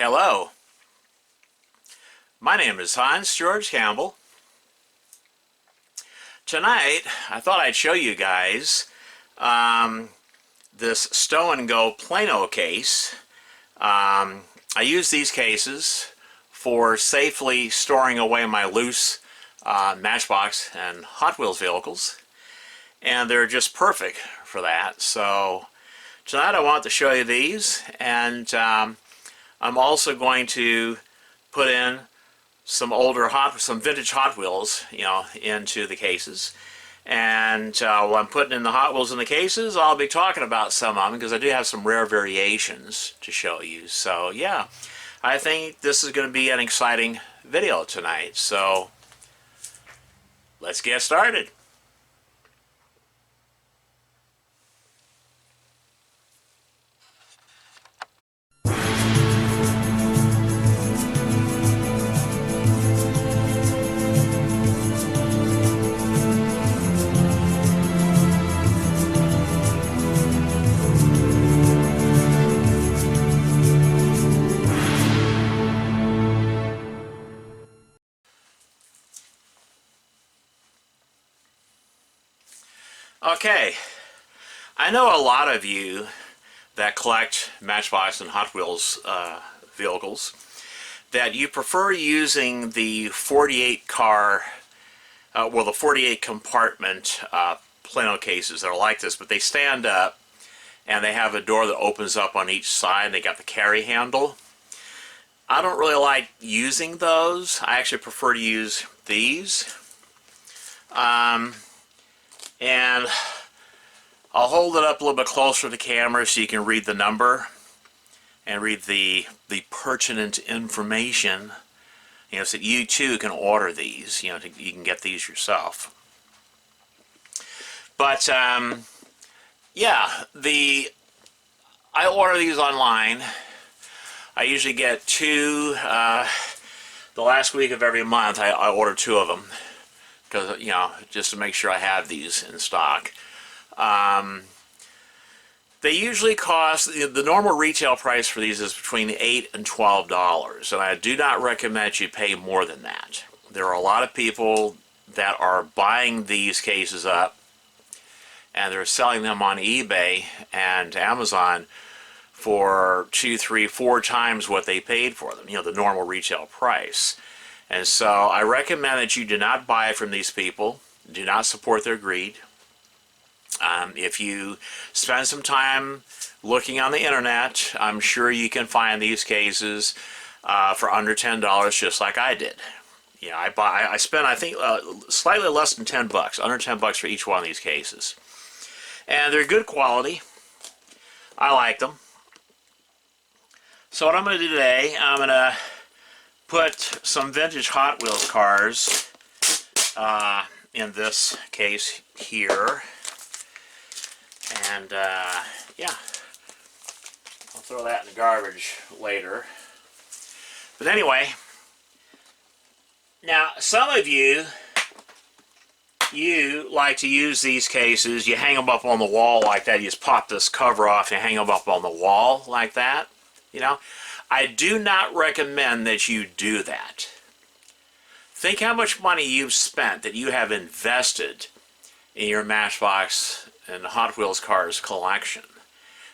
Hello, my name is Hans George Campbell. Tonight, I thought I'd show you guys this Stow and Go Plano case. I use these cases for safely storing away my loose Matchbox and Hot Wheels vehicles, and they're just perfect for that. So tonight I want to show you these, and I'm also going to put in some vintage Hot Wheels, into the cases. And while I'm putting in the Hot Wheels in the cases, I'll be talking about some of them because I do have some rare variations to show you. So yeah, I think this is going to be an exciting video tonight. So let's get started. Okay, I know a lot of you that collect Matchbox and Hot Wheels vehicles that you prefer using the 48 compartment Plano cases that are like this, but they stand up and they have a door that opens up on each side and they got the carry handle. I don't really like using those. I actually prefer to use these. And I'll hold it up a little bit closer to the camera so you can read the number and read the pertinent information, so that you too can order these, you can get these yourself. But yeah, I order these online. I usually get two, the last week of every month I order two of them, because just to make sure I have these in stock. They usually cost, the normal retail price for these is between $8 and $12, and I do not recommend you pay more than that. There are a lot of people that are buying these cases up and they're selling them on eBay and Amazon for 2, 3, 4 times what they paid for them, the normal retail price. And so I recommend that you do not buy from these people. Do not support their greed. If you spend some time looking on the internet, I'm sure you can find these cases for under $10, just like I did. I spent, I think, slightly less than $10, under $10 for each one of these cases. And they're good quality. I like them. So what I'm going to do today, I'm going to put some vintage Hot Wheels cars in this case here. And yeah, I'll throw that in the garbage later. But anyway, now some of you like to use these cases. You hang them up on the wall like that. You just pop this cover off and hang them up on the wall like that. I do not recommend that you do that. Think how much money you've spent, that you have invested in your Matchbox and Hot Wheels cars collection.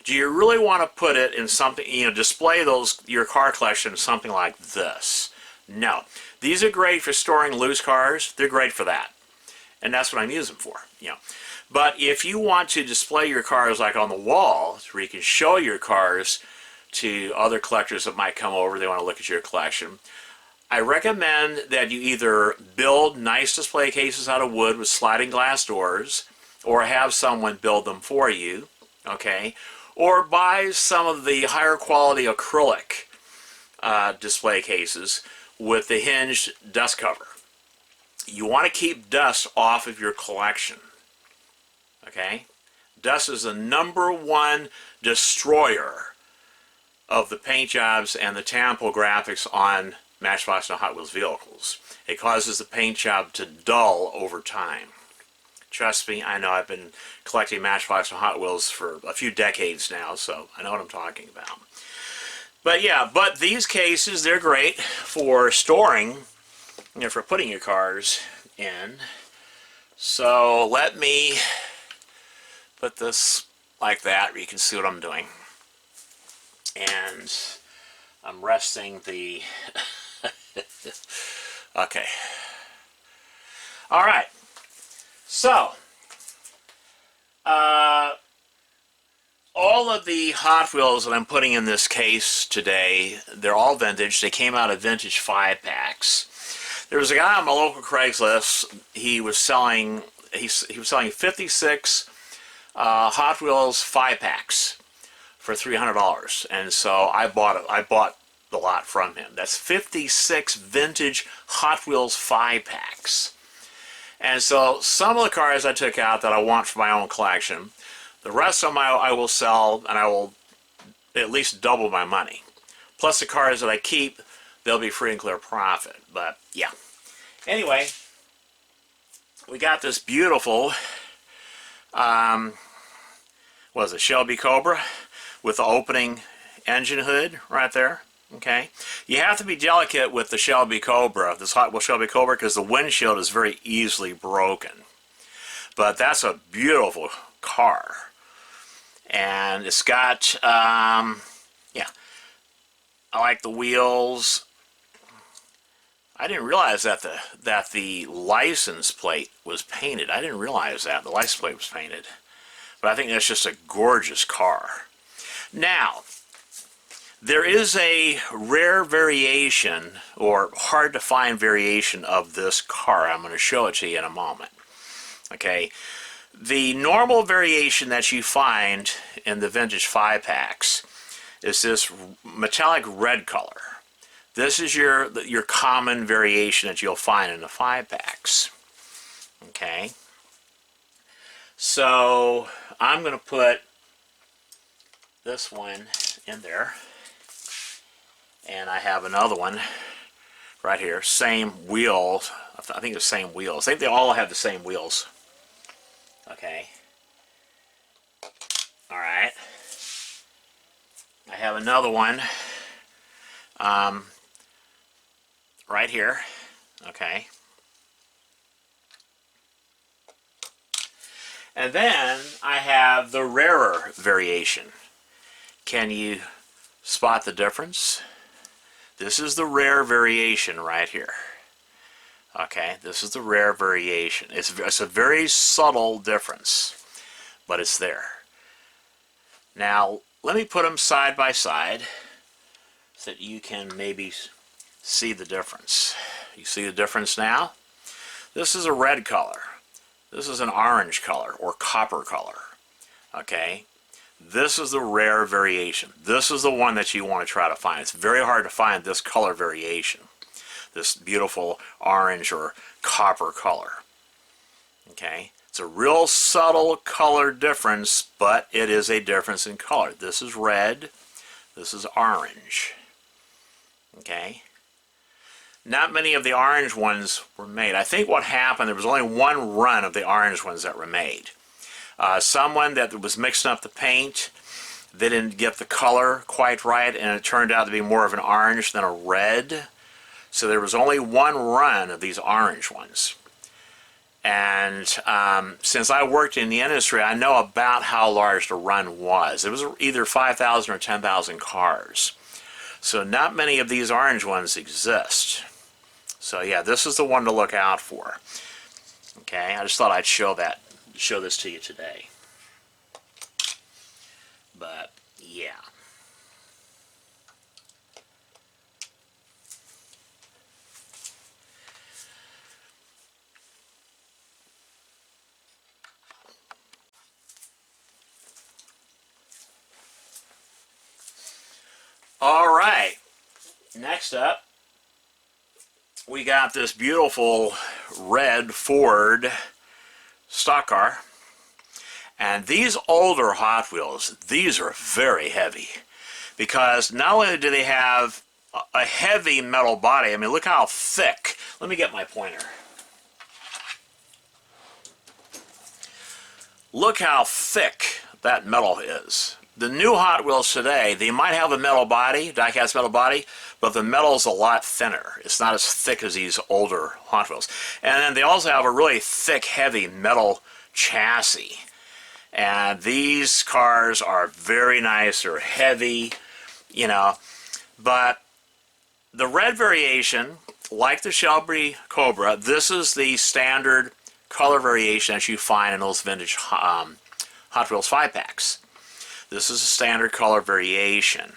Do you really want to put it in something, display your car collection in something like this? No. These are great for storing loose cars. They're great for that. And that's what I'm using them for. But if you want to display your cars like on the wall, where you can show your cars to other collectors that might come over, they want to look at your collection, I recommend that you either build nice display cases out of wood with sliding glass doors, or have someone build them for you, okay? Or buy some of the higher quality acrylic display cases with the hinged dust cover. You want to keep dust off of your collection, okay? Dust is the #1 destroyer of the paint jobs and the tampo graphics on Matchbox and Hot Wheels vehicles. It causes the paint job to dull over time. Trust me, I know. I've been collecting Matchbox and Hot Wheels for a few decades now, so I know what I'm talking about. But yeah, but these cases, they're great for storing, you know, for putting your cars in. So let me put this like that where you can see what I'm doing. And I'm resting the... Okay. All right. So, all of the Hot Wheels that I'm putting in this case today, they're all vintage. They came out of vintage 5-packs. There was a guy on my local Craigslist. He was selling 56 Hot Wheels 5-packs for $300, and so I bought it. I bought the lot from him. That's 56 vintage Hot Wheels 5-packs. And so some of the cars I took out that I want for my own collection. The rest of them I will sell, and I will at least double my money. Plus the cars that I keep, they'll be free and clear profit. But yeah. Anyway, we got this beautiful, what is it, Shelby Cobra with the opening engine hood right there. Okay, you have to be delicate with the Shelby Cobra, this Hot Wheels Shelby Cobra, because the windshield is very easily broken. But that's a beautiful car. And it's got, yeah, I like the wheels. I didn't realize that the license plate was painted. I didn't realize that the license plate was painted. But I think that's just a gorgeous car. Now, there is a rare variation, or hard to find variation of this car. I'm going to show it to you in a moment. Okay. The normal variation that you find in the vintage 5-packs is this metallic red color. This is your common variation that you'll find in the 5-packs. Okay. So I'm going to put this one in there. And I have another one right here. Same wheels. I think the same wheels. I think they all have the same wheels. Okay. Alright. I have another one right here. Okay. And then I have the rarer variation. Can you spot the difference? This is the rare variation right here. Okay, this is the rare variation. It's a very subtle difference, but it's there. Now, let me put them side by side so that you can maybe see the difference. You see the difference now? This is a red color. This is an orange color or copper color. Okay? This is the rare variation. This is the one that you want to try to find. It's very hard to find this color variation. This beautiful orange or copper color. Okay? It's a real subtle color difference, but it is a difference in color. This is red. This is orange. Okay? Not many of the orange ones were made. I think what happened, there was only one run of the orange ones that were made. Someone that was mixing up the paint, they didn't get the color quite right, and it turned out to be more of an orange than a red. So there was only one run of these orange ones. And since I worked in the industry, I know about how large the run was. It was either 5,000 or 10,000 cars. So not many of these orange ones exist. So yeah, this is the one to look out for. Okay, I just thought I'd show this to you today. But yeah. All right, next up we got this beautiful red Ford stock car. And these older Hot Wheels, these are very heavy, because not only do they have a heavy metal body, I mean, look how thick. Let me get my pointer. Look how thick that metal is. the new Hot Wheels today, they might have a metal body, diecast metal body, but the metal's a lot thinner. It's not as thick as these older Hot Wheels. And then they also have a really thick, heavy metal chassis. And these cars are very nice. They're heavy, you know. But the red variation, like the Shelby Cobra, this is the standard color variation that you find in those vintage Hot Wheels 5-packs. This is a standard color variation.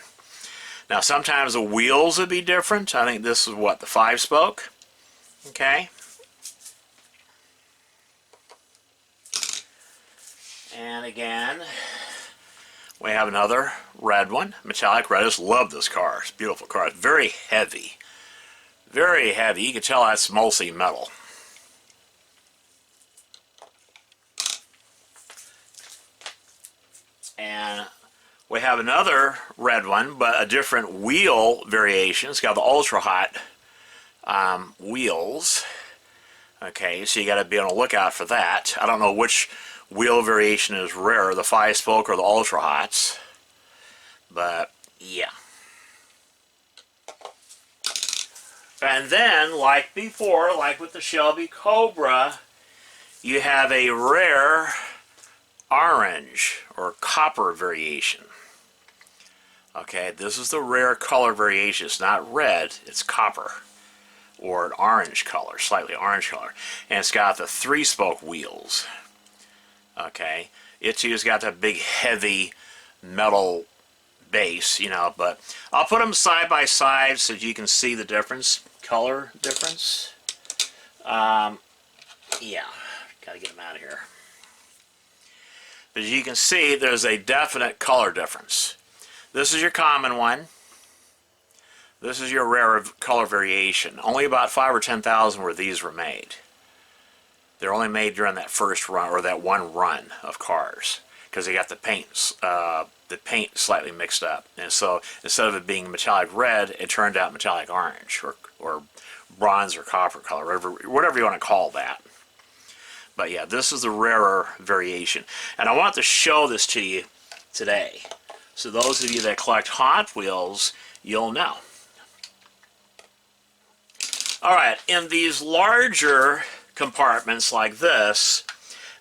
Now sometimes the wheels would be different. I think this is what, the 5-spoke? Okay. And again, we have another red one, metallic red. I just love this car. It's a beautiful car. It's very heavy. Very heavy. You can tell that's mostly metal. And we have another red one, but a different wheel variation. It's got the ultra hot wheels. Okay, so you got to be on the lookout for that. I don't know which wheel variation is rarer, the 5-spoke or the ultra hots. But yeah. And then, like before, like with the Shelby Cobra, you have a rare orange or copper variation. Okay, this is the rare color variation. It's not red, it's copper, or an orange color, slightly orange color. And it's got the 3-spoke wheels. Okay, it too has got that big heavy metal base, you know, but I'll put them side by side so you can see the difference, color difference. Yeah, gotta get them out of here. But as you can see, there's a definite color difference. This is your common one. This is your rare color variation. Only about 5 or 10,000 where these were made. They're only made during that first run, or that one run of cars, because they got the paint slightly mixed up. And so instead of it being metallic red, it turned out metallic orange, or bronze or copper color, whatever you want to call that. But yeah, this is the rarer variation. And I want to show this to you today. So those of you that collect Hot Wheels, you'll know. Alright, in these larger compartments like this,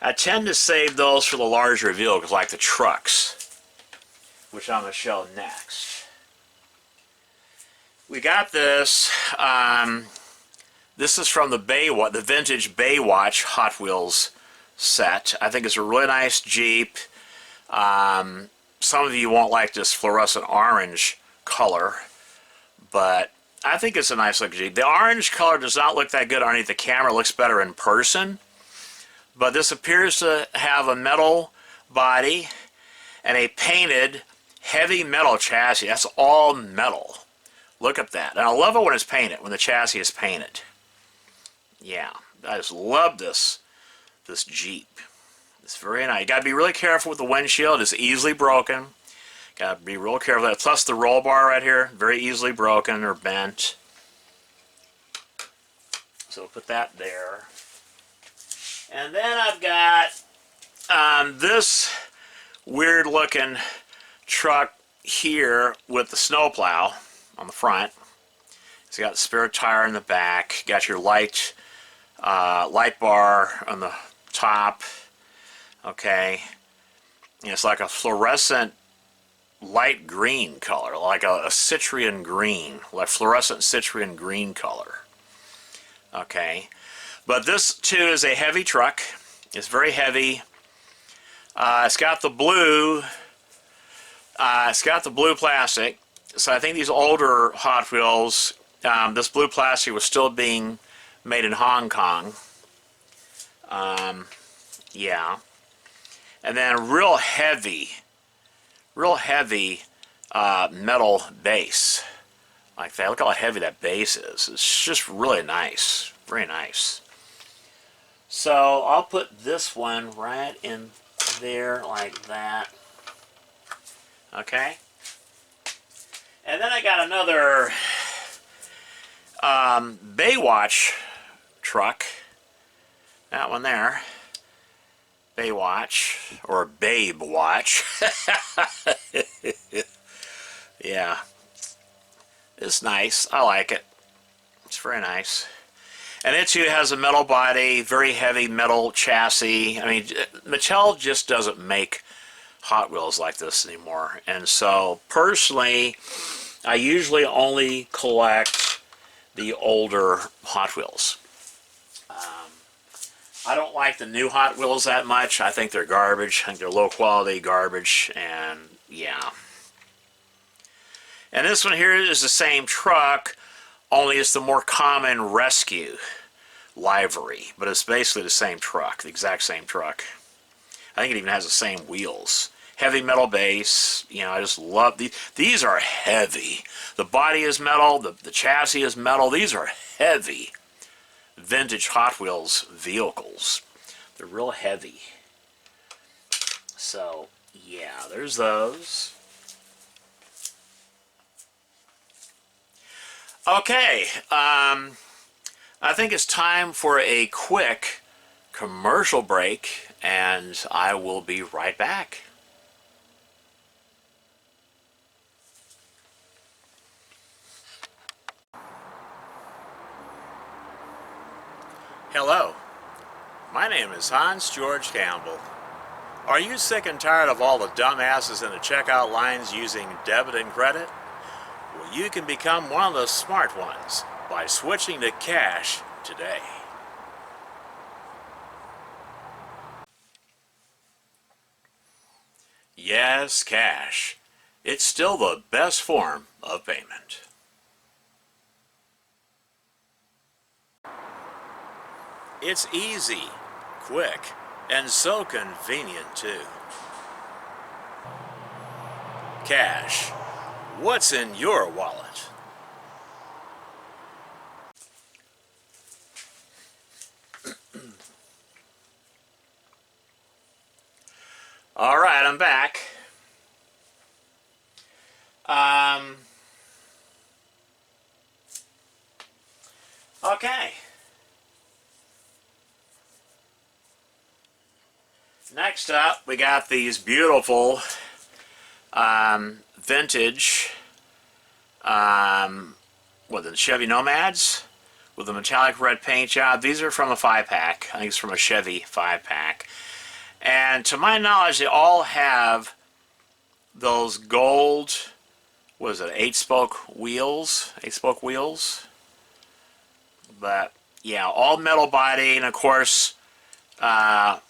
I tend to save those for the larger vehicles, like the trucks, which I'm going to show next. We got this. This is from the vintage Baywatch Hot Wheels set. I think it's a really nice Jeep. Some of you won't like this fluorescent orange color, but I think it's a nice looking Jeep. The orange color does not look that good underneath the camera. It looks better in person. But this appears to have a metal body and a painted heavy metal chassis. That's all metal. Look at that. And I love it when it's painted, when the chassis is painted. Yeah, I just love this Jeep. It's very nice. You got to be really careful with the windshield. It's easily broken. Got to be real careful with that. Plus the roll bar right here, very easily broken or bent. So we'll put that there. And then I've got this weird looking truck here with the snowplow on the front. It's got the spare tire in the back. Got your light bar on the top. Okay. And it's like a fluorescent light green color, like a citrian green, like fluorescent citrian green color. Okay. But this too is a heavy truck. It's very heavy. It's got the blue. It's got the blue plastic. So I think these older Hot Wheels, this blue plastic was still being made in Hong Kong. Yeah. And then real heavy metal base. Like that. Look how heavy that base is. It's just really nice. Very nice. So I'll put this one right in there like that. Okay. And then I got another Baywatch truck. That one there. Baywatch, or Babe Watch. Yeah. It's nice. I like it. It's very nice. And it too has a metal body, very heavy metal chassis. I mean, Mattel just doesn't make Hot Wheels like this anymore. And so, personally, I usually only collect the older Hot Wheels. I don't like the new Hot Wheels that much. I think they're garbage. I think they're low quality garbage, and yeah. And this one here is the same truck, only it's the more common Rescue livery, but it's basically the same truck, the exact same truck. I think it even has the same wheels. Heavy metal base, you know, I just love these. These are heavy. The body is metal, the chassis is metal. These are heavy vintage Hot Wheels vehicles. They're real heavy. So, yeah, there's those. Okay, I think it's time for a quick commercial break, and I will be right back. Hello, my name is Hans George Campbell. Are you sick and tired of all the dumbasses in the checkout lines using debit and credit? Well, you can become one of the smart ones by switching to cash today. Yes, cash. It's still the best form of payment. It's easy, quick, and so convenient too. Cash. What's in your wallet? All right, I'm back. Okay. Next up, we got these beautiful vintage the Chevy Nomads with a metallic red paint job. These are from a 5-pack. I think it's from a Chevy 5-pack. And to my knowledge, they all have those gold, what is it, 8-spoke wheels? 8-spoke wheels? But, yeah, all metal body, and of course, metal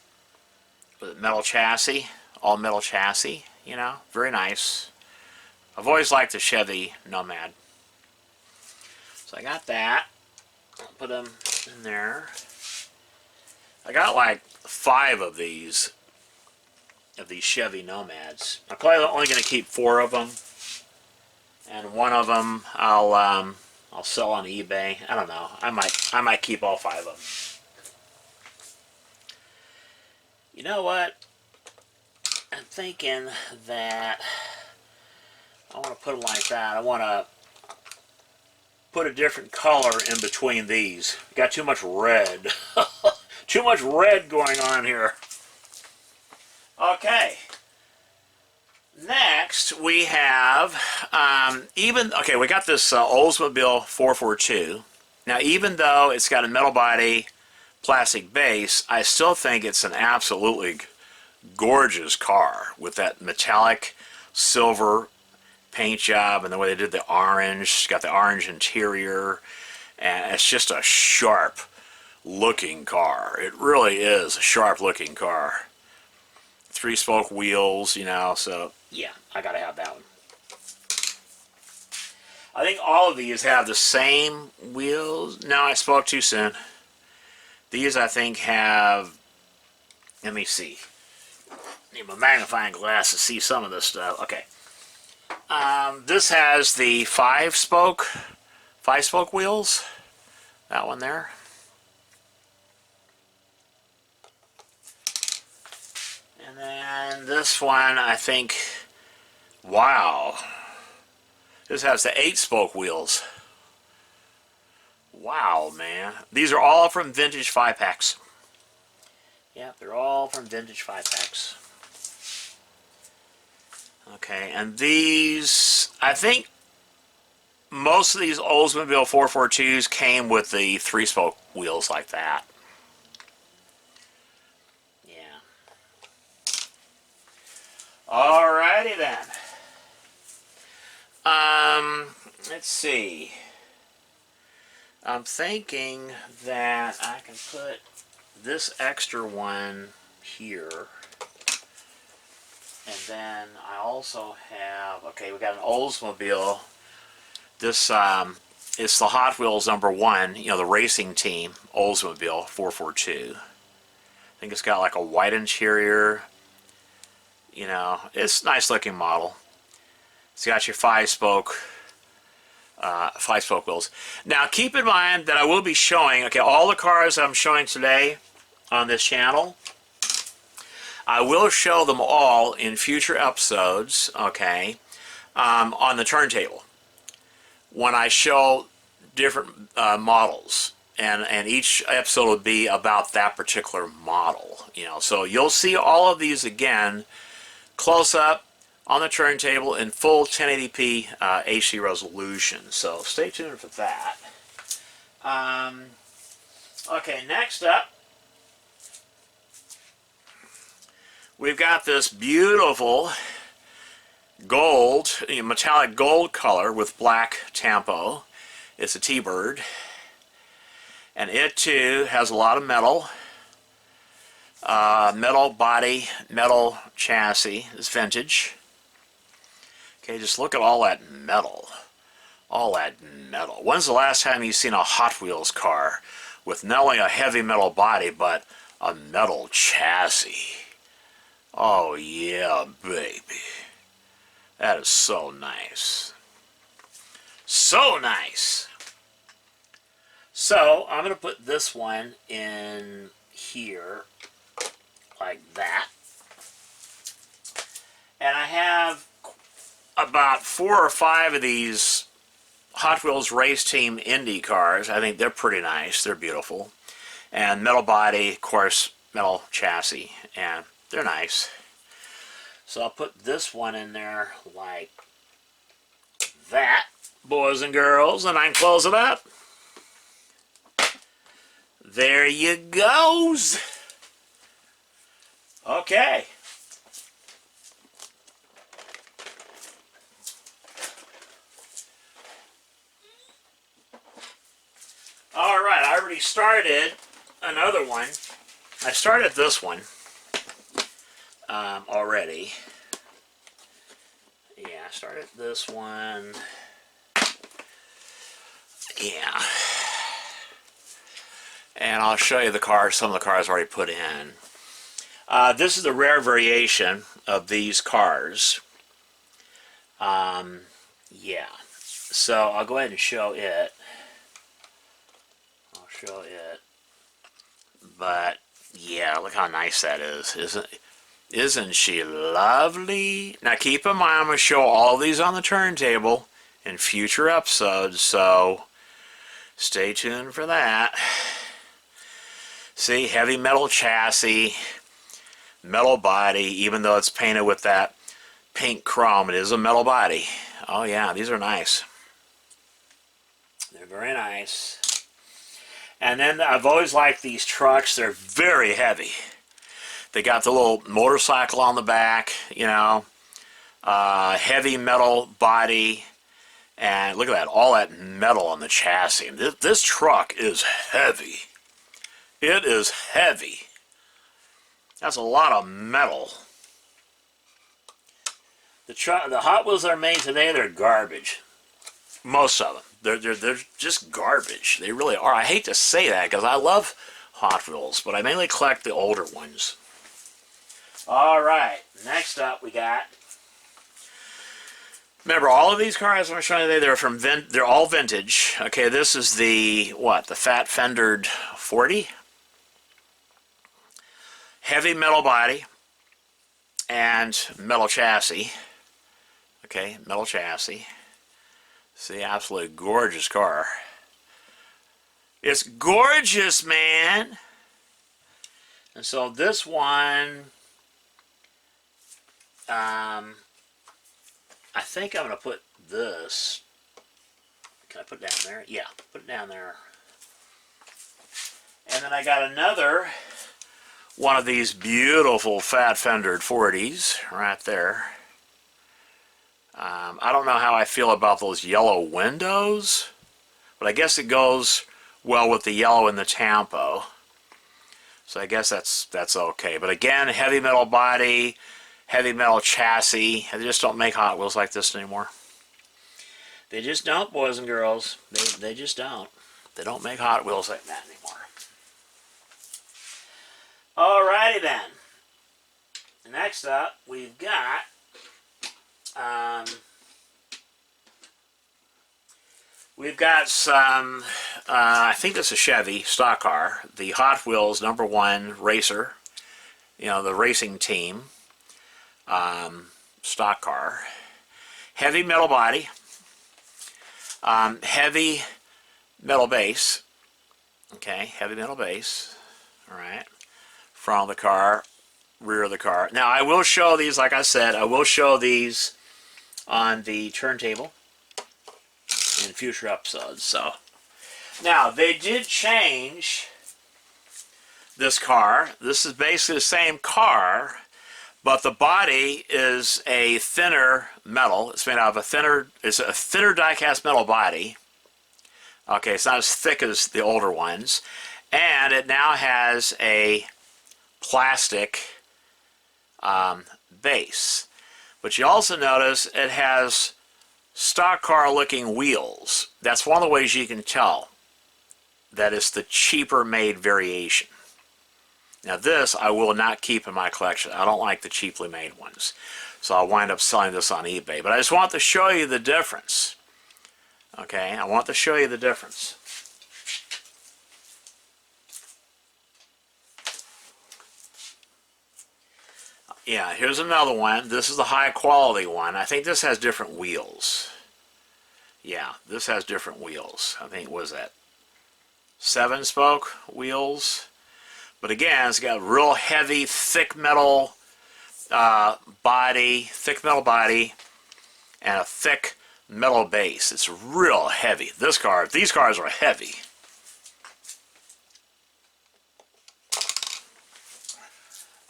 chassis. All metal chassis, you know, very nice. I've always liked the Chevy Nomad. So I got that. I'll put them in there. I got like 5 of these Chevy Nomads. I'm probably only going to keep 4 of them, and one of them I'll sell on eBay. I don't know. I might keep all 5 of them. You know what? I'm thinking that I want to put them like that. I want to put a different color in between these. Got too much red. Too much red going on here. Okay. Next, we have okay, we got this Oldsmobile 442. Now, even though it's got a metal body, plastic base, I still think it's an absolutely gorgeous car with that metallic silver paint job and the way they did the orange. It's got the orange interior, and it's just a sharp looking car. It really is a sharp looking car. 3-spoke wheels, you know, so yeah, I gotta have that one. I think all of these have the same wheels. No, I spoke too soon. These, I think, have, let me see. Need my magnifying glass to see some of this stuff. Okay. This has the 5-spoke wheels. That one there. And then this one, I think, wow. This has the 8-spoke wheels. Wow, man. These are all from vintage 5-packs. Yeah, they're all from vintage 5-packs. Okay, and these, I think most of these Oldsmobile 442s came with the 3-spoke wheels like that. Yeah. Alrighty then. Let's see. I'm thinking that I can put this extra one here. And then I also have, okay, we got an Oldsmobile. This, it's the Hot Wheels #1, you know, the racing team, Oldsmobile 442. I think it's got like a white interior. You know, it's a nice looking model. It's got your 5-spoke wheels. Now keep in mind that I will be showing, okay, all the cars I'm showing today on this channel, I will show them all in future episodes, okay, on the turntable. When I show different models, and each episode will be about that particular model, you know. So you'll see all of these again, close up, on the turntable in full 1080p HD resolution. So stay tuned for that. Okay, next up, we've got this beautiful gold, metallic gold color with black tampo. It's a T-Bird. And it too has a lot of metal. Metal body, metal chassis. It's vintage. Okay, just look at all that metal. All that metal. When's the last time you've seen a Hot Wheels car with not only a heavy metal body, but a metal chassis? Oh yeah, baby. That is so nice. So nice. So, I'm going to put this one in here, like that. And I have about 4 or 5 of these Hot Wheels Race Team Indy cars. I think they're pretty nice. They're beautiful. And metal body, of course, metal chassis. And they're nice. So I'll put this one in there like that, boys and girls, and I can close it up. There you goes. Okay. All right, I already started another one. I started this one already. Yeah, I started this one. Yeah. And I'll show you the cars, some of the cars I already put in. This is the rare variation of these cars. Yeah. So I'll go ahead and show it. I'll show it. But yeah, look how nice that is. Isn't she lovely? Now keep in mind, I'm going to show all these on the turntable in future episodes, so stay tuned for that. See, heavy metal chassis, metal body, even though it's painted with that pink chrome, it is a metal body. Oh yeah, these are nice. They're very nice. And then I've always liked these trucks. They're very heavy. They got the little motorcycle on the back, you know, heavy metal body, and look at that, all that metal on the chassis. This truck is heavy. It is heavy. That's a lot of metal. The Hot Wheels that are made today, they're garbage. Most of them. They're just garbage. They really are. I hate to say that because I love Hot Wheels, but I mainly collect the older ones. All right, next up we got. Remember, all of these cars I'm showing you today, they're all vintage. Okay, this is the what? The fat fendered 40. Heavy metal body and metal chassis. Okay, metal chassis. See, absolutely gorgeous car. It's gorgeous, man. And so this one, I think I'm going to put this. Can I put it down there? Yeah, put it down there. And then I got another one of these beautiful fat fendered 40s right there. I don't know how I feel about those yellow windows, but I guess it goes well with the yellow in the Tampo. So I guess that's okay. But again, heavy metal body, heavy metal chassis. They just don't make Hot Wheels like this anymore. They just don't, boys and girls. They just don't. They don't make Hot Wheels like that anymore. Alrighty then. Next up, we've got some, I think this is a Chevy stock car, the Hot Wheels #1 Racer, you know, the racing team, stock car. Heavy metal body, heavy metal base, okay, heavy metal base, alright, front of the car, rear of the car. Now I will show these, like I said, I will show these on the turntable in future episodes. So now they did change this car. This is basically the same car, but the body is a thinner metal. It's made out of a thinner die-cast metal body. Okay, it's not as thick as the older ones, and it now has a plastic base. But you also notice it has stock car looking wheels. That's one of the ways you can tell that it's the cheaper made variation. Now this I will not keep in my collection. I don't like the cheaply made ones. So I'll wind up selling this on eBay. But I just want to show you the difference. Okay, I want to show you the difference. Yeah, here's another one. This is the high quality one. I think this has different wheels. Yeah, this has different wheels. I think, what is that? 7-spoke wheels. But again, it's got real heavy, thick metal body, and a thick metal base. It's real heavy. These cars are heavy.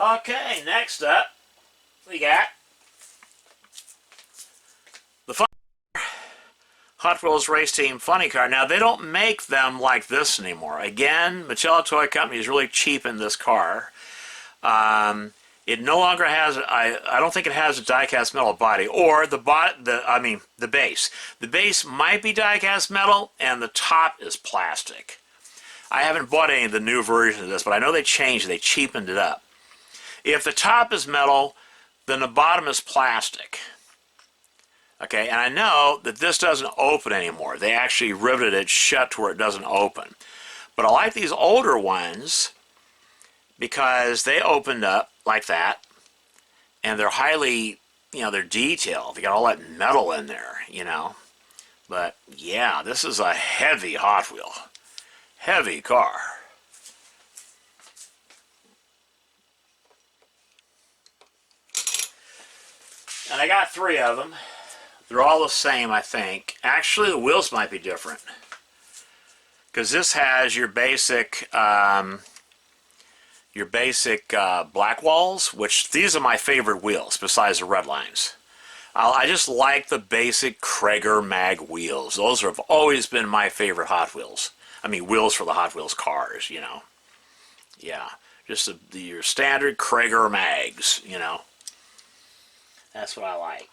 Okay, next up, we got the Hot Wheels Race Team Funny Car. Now, they don't make them like this anymore. Again, Mattel Toy Company is really cheapened this car. It no longer has, I don't think it has a die-cast metal body, or the base. The base might be die-cast metal, and the top is plastic. I haven't bought any of the new versions of this, but I know they changed it. They cheapened it up. If the top is metal, then the bottom is plastic. Okay, and I know that this doesn't open anymore. They actually riveted it shut to where it doesn't open. But I like these older ones because they opened up like that, and they're highly, you know, they're detailed. They got all that metal in there, you know. But yeah, this is a heavy Hot Wheel. Heavy car. And I got 3 of them. They're all the same, I think. Actually, the wheels might be different. Because this has your basic black walls, which these are my favorite wheels, besides the red lines. I just like the basic Krager mag wheels. Those have always been my favorite Hot Wheels. I mean, wheels for the Hot Wheels cars, you know. Yeah, just your standard Krager mags, you know. That's what I like.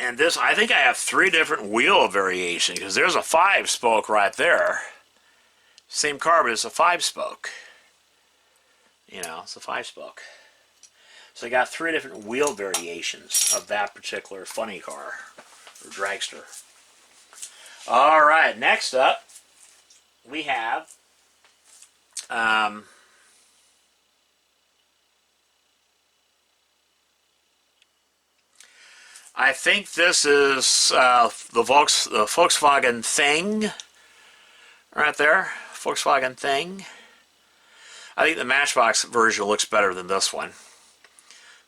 And this, I think I have 3 different wheel variations, because there's a 5-spoke right there. Same car, but it's a 5-spoke. You know, it's a 5-spoke. So I got 3 different wheel variations of that particular funny car, or dragster. Alright, next up, we have I think this is the Volkswagen Thing, right there, Volkswagen Thing. I think the Matchbox version looks better than this one.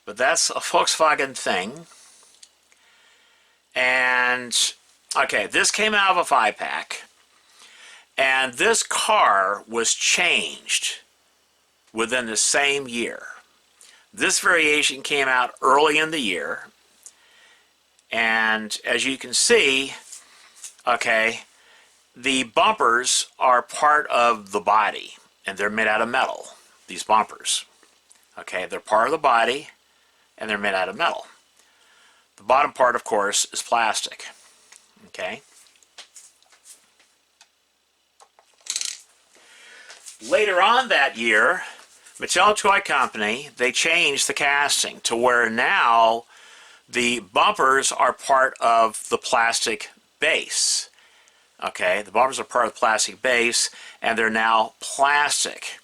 But that's a Volkswagen thing. And, okay, this came out of a 5-pack. And this car was changed within the same year. This variation came out early in the year. And as you can see, okay, the bumpers are part of the body. And they're made out of metal, these bumpers. Okay, they're part of the body, and they're made out of metal. The bottom part, of course, is plastic. Okay. Later on that year, Mattel Toy Company, they changed the casting to where now the bumpers are part of the plastic base. Okay, the bumpers are part of the plastic base, and they're now plastic.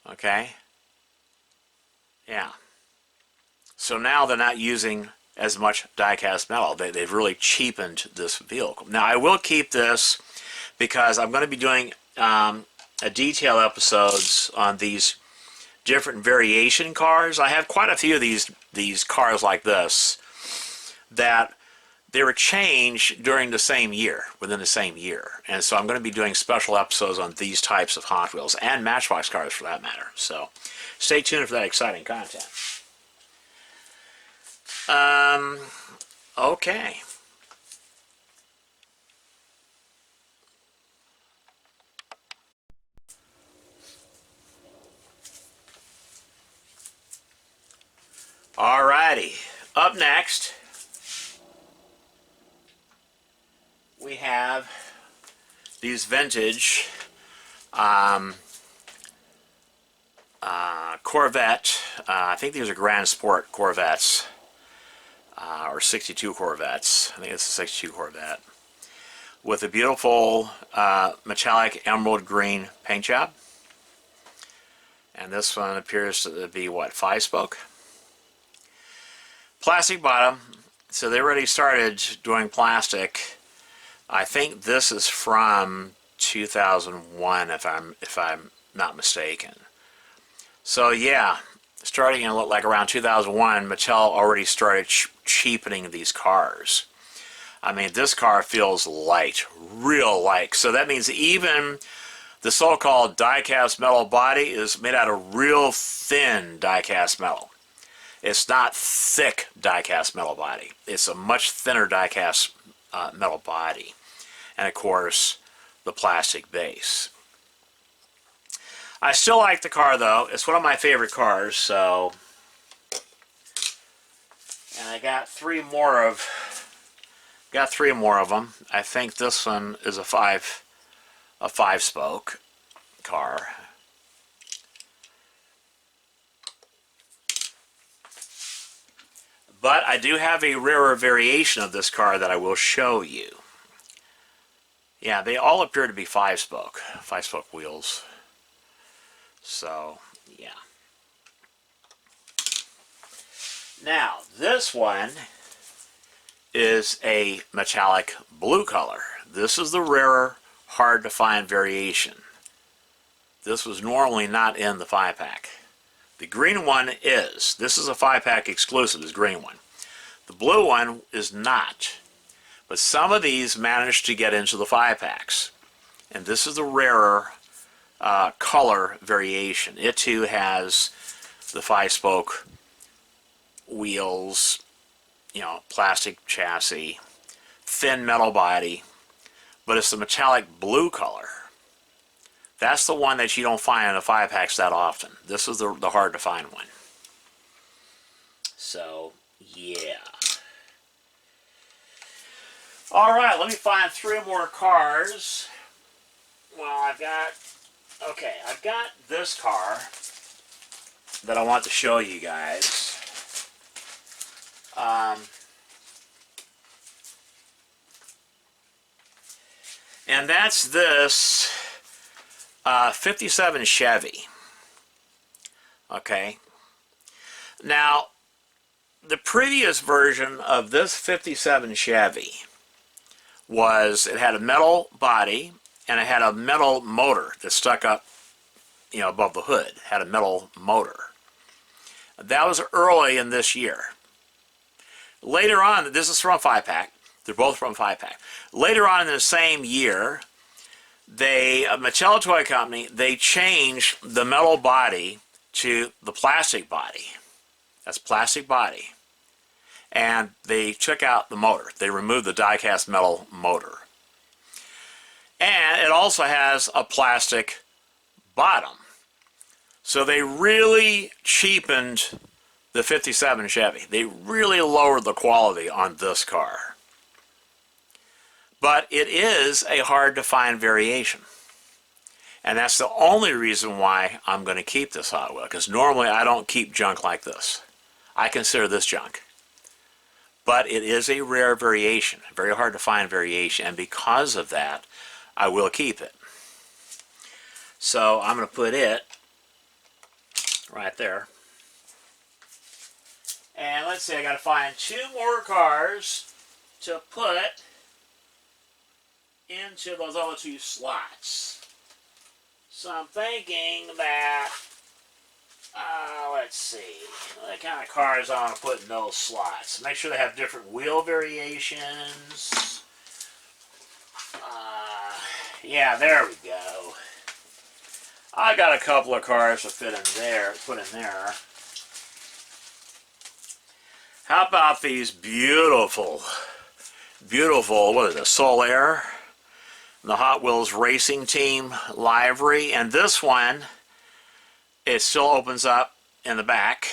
Okay. Yeah. So now they're not using as much die-cast metal. They've really cheapened this vehicle. Now I will keep this because I'm going to be doing a detail episodes on these different variation cars. I have quite a few of these cars like this that they were changed during the same year, within the same year. And so I'm going to be doing special episodes on these types of Hot Wheels and Matchbox cars for that matter. So stay tuned for that exciting content. Okay. Alrighty. Up next, we have these vintage Corvette. I think these are Grand Sport Corvettes. Or 62 Corvettes. I think it's a 62 Corvette. With a beautiful metallic emerald green paint job. And this one appears to be, what, 5-spoke? Plastic bottom. So they already started doing plastic. I think this is from 2001, if I'm not mistaken. So yeah, starting in like around 2001, Mattel already started cheapening these cars. I mean, this car feels light, real light. So that means even the so-called die-cast metal body is made out of real thin die-cast metal. It's not thick die-cast metal body. It's a much thinner die-cast metal body. And of course, the plastic base. I still like the car though. It's one of my favorite cars, so. And I got three more of them. I think this one is a 5-spoke car. But I do have a rarer variation of this car that I will show you. Yeah, they all appear to be 5-spoke wheels. So, yeah. Now, this one is a metallic blue color. This is the rarer, hard to find variation. This was normally not in the 5-pack. The green one is. This is a 5-pack exclusive, this green one. The blue one is not. But some of these managed to get into the 5-packs. And this is the rarer color variation. It too has the 5-spoke wheels, you know, plastic chassis, thin metal body, but it's the metallic blue color. That's the one that you don't find in the 5-packs that often. This is the hard to find one. So, yeah. Alright, let me find 3 more cars. Well, I've got this car that I want to show you guys. And that's this 57 Chevy. Okay. Now, the previous version of this 57 Chevy was, it had a metal body and it had a metal motor that stuck up, you know, above the hood. It had a metal motor. That was early in this year. Later on, this is from 5-pack. They're both from 5-pack. Later on in the same year, Mattel Toy Company, they changed the metal body to the plastic body. That's plastic body. And they took out the motor. They removed the die-cast metal motor. And it also has a plastic bottom. So they really cheapened the 57 Chevy. They really lowered the quality on this car. But it is a hard to find variation. And that's the only reason why I'm going to keep this Hot Wheel, because normally I don't keep junk like this. I consider this junk. But it is a rare variation, very hard to find variation, and because of that, I will keep it. So I'm going to put it right there. And let's see, I got to find 2 more cars to put into those other 2 slots. So I'm thinking that, let's see, what kind of cars I want to put in those slots. Make sure they have different wheel variations. Yeah, there we go. I got a couple of cars to fit in there, put in there. How about these beautiful, what is it, Solaire? The Hot Wheels Racing Team livery. And this one, it still opens up in the back.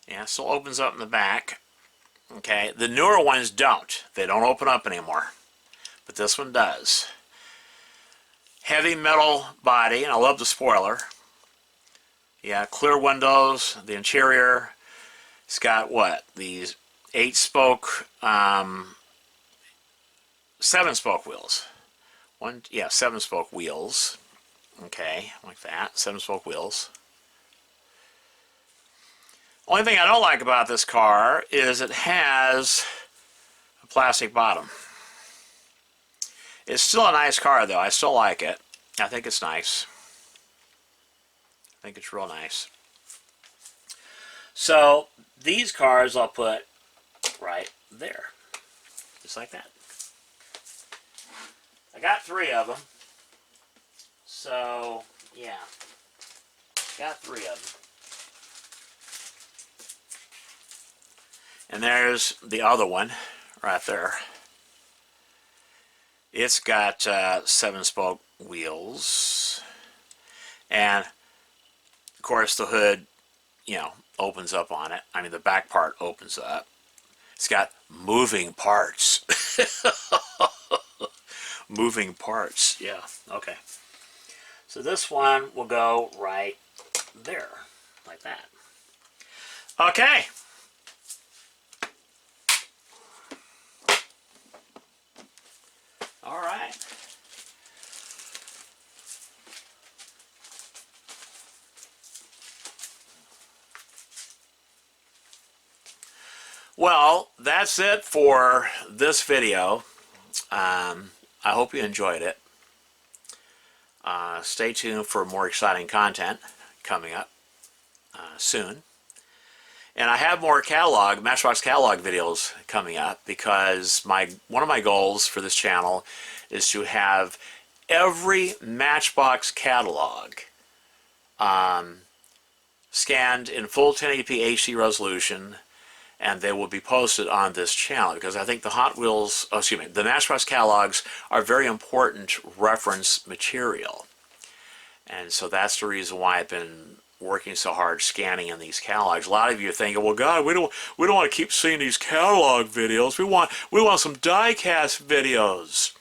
Yeah, it still opens up in the back. Okay, the newer ones don't. They don't open up anymore. But this one does. Heavy metal body, and I love the spoiler. Yeah, clear windows, the interior. It's got what? These 8-spoke, 7-spoke wheels. 7-spoke wheels. Okay, like that, 7-spoke wheels. Only thing I don't like about this car is it has a plastic bottom. It's still a nice car, though. I still like it. I think it's nice. I think it's real nice. So, these cars I'll put right there. Just like that. I got 3 of them. So, yeah. Got 3 of them. And there's the other one right there. It's got 7-spoke wheels. And, of course, the hood, you know, opens up on it. I mean, the back part opens up. It's got moving parts. Moving parts. Yeah, okay. So this one will go right there, like that. Okay. All right. Well, that's it for this video. I hope you enjoyed it. Stay tuned for more exciting content coming up soon. And I have more Matchbox catalog videos coming up, because one of my goals for this channel is to have every Matchbox catalog scanned in full 1080p HD resolution, and they will be posted on this channel, because I think the the Matchbox catalogs are very important reference material. And so that's the reason why I've been working so hard scanning in these catalogs. A lot of you are thinking, well, God, we don't want to keep seeing these catalog videos. We want some die-cast videos.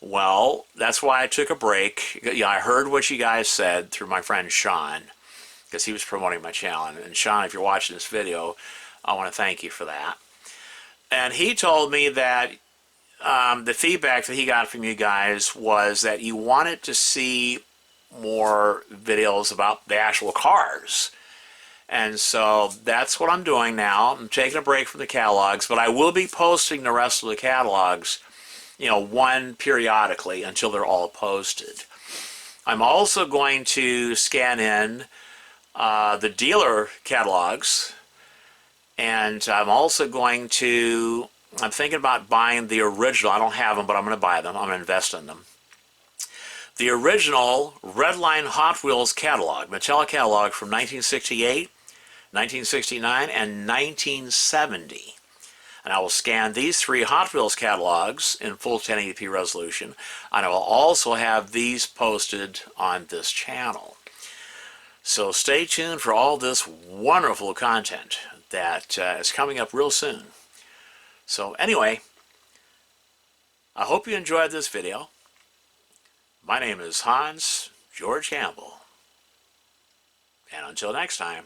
Well, that's why I took a break. Yeah, I heard what you guys said through my friend Sean, because he was promoting my channel. And Sean, if you're watching this video, I want to thank you for that. And he told me that the feedback that he got from you guys was that you wanted to see more videos about the actual cars. And so that's what I'm doing now. I'm taking a break from the catalogs, but I will be posting the rest of the catalogs, you know, one periodically until they're all posted. I'm also going to scan in the dealer catalogs, and I'm also going to, I'm thinking about buying the original. I don't have them, but I'm going to buy them. I'm going to invest in them. The original Redline Hot Wheels catalog, Mattel catalog from 1968, 1969, and 1970. And I will scan these 3 Hot Wheels catalogs in full 1080p resolution, and I will also have these posted on this channel. So stay tuned for all this wonderful content that is coming up real soon. So anyway, I hope you enjoyed this video. My name is Hans George Campbell, and until next time.